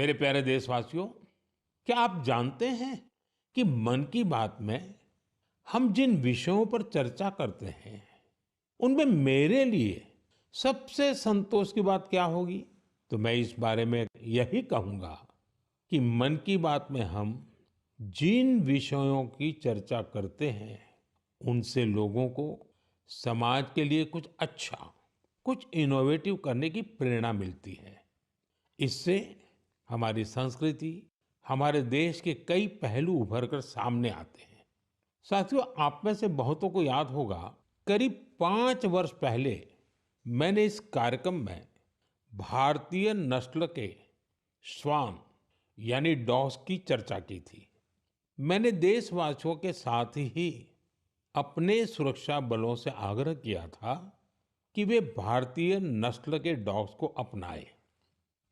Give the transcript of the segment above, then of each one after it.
मेरे प्यारे देशवासियों, क्या आप जानते हैं कि मन की बात में हम जिन विषयों पर चर्चा करते हैं, उनमें मेरे लिए सबसे संतोष की बात क्या होगी? तो मैं इस बारे में यही कहूंगा कि मन की बात में हम जिन विषयों की चर्चा करते हैं, उनसे लोगों को समाज के लिए कुछ अच्छा, कुछ इनोवेटिव करने की प्रेरणा मिलती है। इससे हमारी संस्कृति, हमारे देश के कई पहलू उभर कर सामने आते हैं। साथियों, आप में से बहुतों को याद होगा, करीब 5 वर्ष पहले मैंने इस कार्यक्रम में भारतीय नस्ल के श्वान यानी डॉग्स की चर्चा की थी। मैंने देशवासियों के साथ ही अपने सुरक्षा बलों से आग्रह किया था कि वे भारतीय नस्ल के डॉग्स को अपनाएं,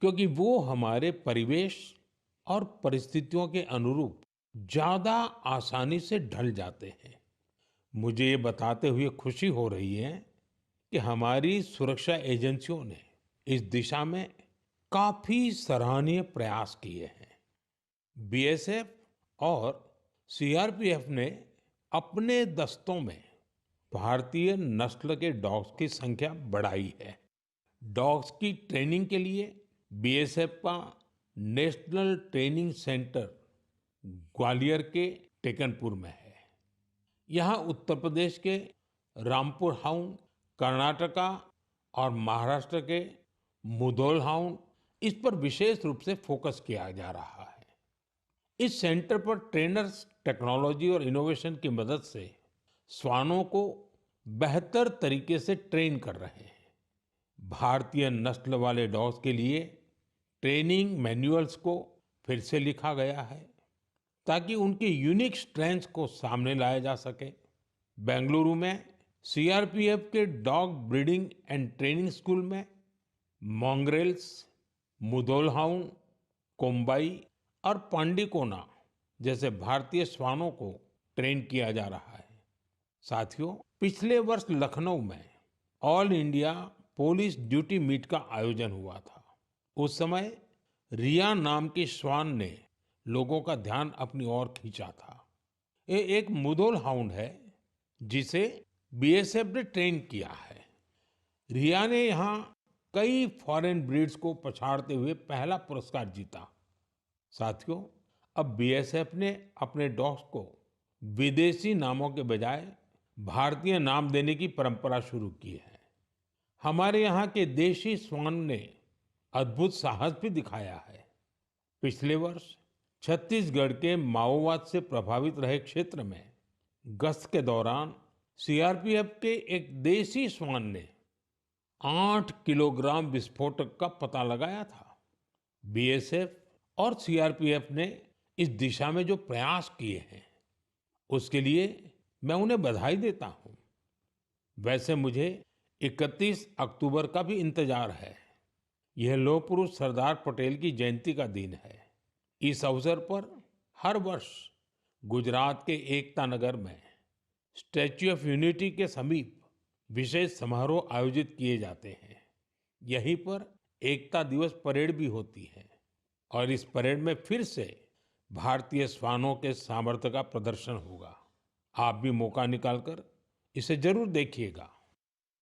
क्योंकि वो हमारे परिवेश और परिस्थितियों के अनुरूप ज्यादा आसानी से ढल जाते हैं। मुझे ये बताते हुए खुशी हो रही है कि हमारी सुरक्षा एजेंसियों ने इस दिशा में काफी सराहनीय प्रयास किए हैं। बीएसएफ और सीआरपीएफ ने अपने दस्तों में भारतीय नस्ल के डॉग्स की संख्या बढ़ाई है। डॉग्स की ट्रेनिंग के लिए बीएसएफ का नेशनल ट्रेनिंग सेंटर ग्वालियर के टेकनपुर में है। यहाँ उत्तर प्रदेश के रामपुर हाउंड, कर्नाटका और महाराष्ट्र के मुधोल हाउंड, इस पर विशेष रूप से फोकस किया जा रहा है। इस सेंटर पर ट्रेनर्स टेक्नोलॉजी और इनोवेशन की मदद से श्वानों को बेहतर तरीके से ट्रेन कर रहे हैं। भारतीय नस्ल वाले डॉग्स के लिए ट्रेनिंग मैनुअल्स को फिर से लिखा गया है, ताकि उनके यूनिक स्ट्रेंथ्स को सामने लाया जा सके। बेंगलुरु में सीआरपीएफ के dog breeding and training school में मॉन्ग्रेल्स, मुधोल हाउंड, कोम्बाई और पांडिकोना जैसे भारतीय श्वानों को ट्रेन किया जा रहा है। साथियों, पिछले वर्ष लखनऊ में all India police duty meet का आयोजन हुआ था। उस समय रिया नाम की श्वान ने लोगों का ध्यान अपनी ओर खींचा था। ये एक मुधोल हाउंड है जिसे बीएसएफ ने ट्रेन किया है। रिया ने यहाँ कई फॉरेन ब्रीड्स को पछाड़ते हुए पहला पुरस्कार जीता। साथियों, अब बीएसएफ ने अपने डॉग्स को विदेशी नामों के बजाय भारतीय नाम देने की परंपरा शुरू की है। हमारे यहाँ के देशी श्वान ने अद्भुत साहस भी दिखाया है। पिछले वर्ष छत्तीसगढ़ के माओवाद से प्रभावित रहे क्षेत्र में गश्त के दौरान सीआरपीएफ के एक देशी श्वान ने 8 किलोग्राम विस्फोटक का पता लगाया था। बीएसएफ और सीआरपीएफ ने इस दिशा में जो प्रयास किए हैं, उसके लिए मैं उन्हें बधाई देता हूं। वैसे मुझे 31 अक्टूबर का भी इंतजार है। यह लौह पुरुष सरदार पटेल की जयंती का दिन है। इस अवसर पर हर वर्ष गुजरात के एकता नगर में स्टैच्यू ऑफ यूनिटी के समीप विशेष समारोह आयोजित किए जाते हैं। यहीं पर एकता दिवस परेड भी होती है और इस परेड में फिर से भारतीय श्वानों के सामर्थ्य का प्रदर्शन होगा। आप भी मौका निकालकर इसे जरूर देखिएगा।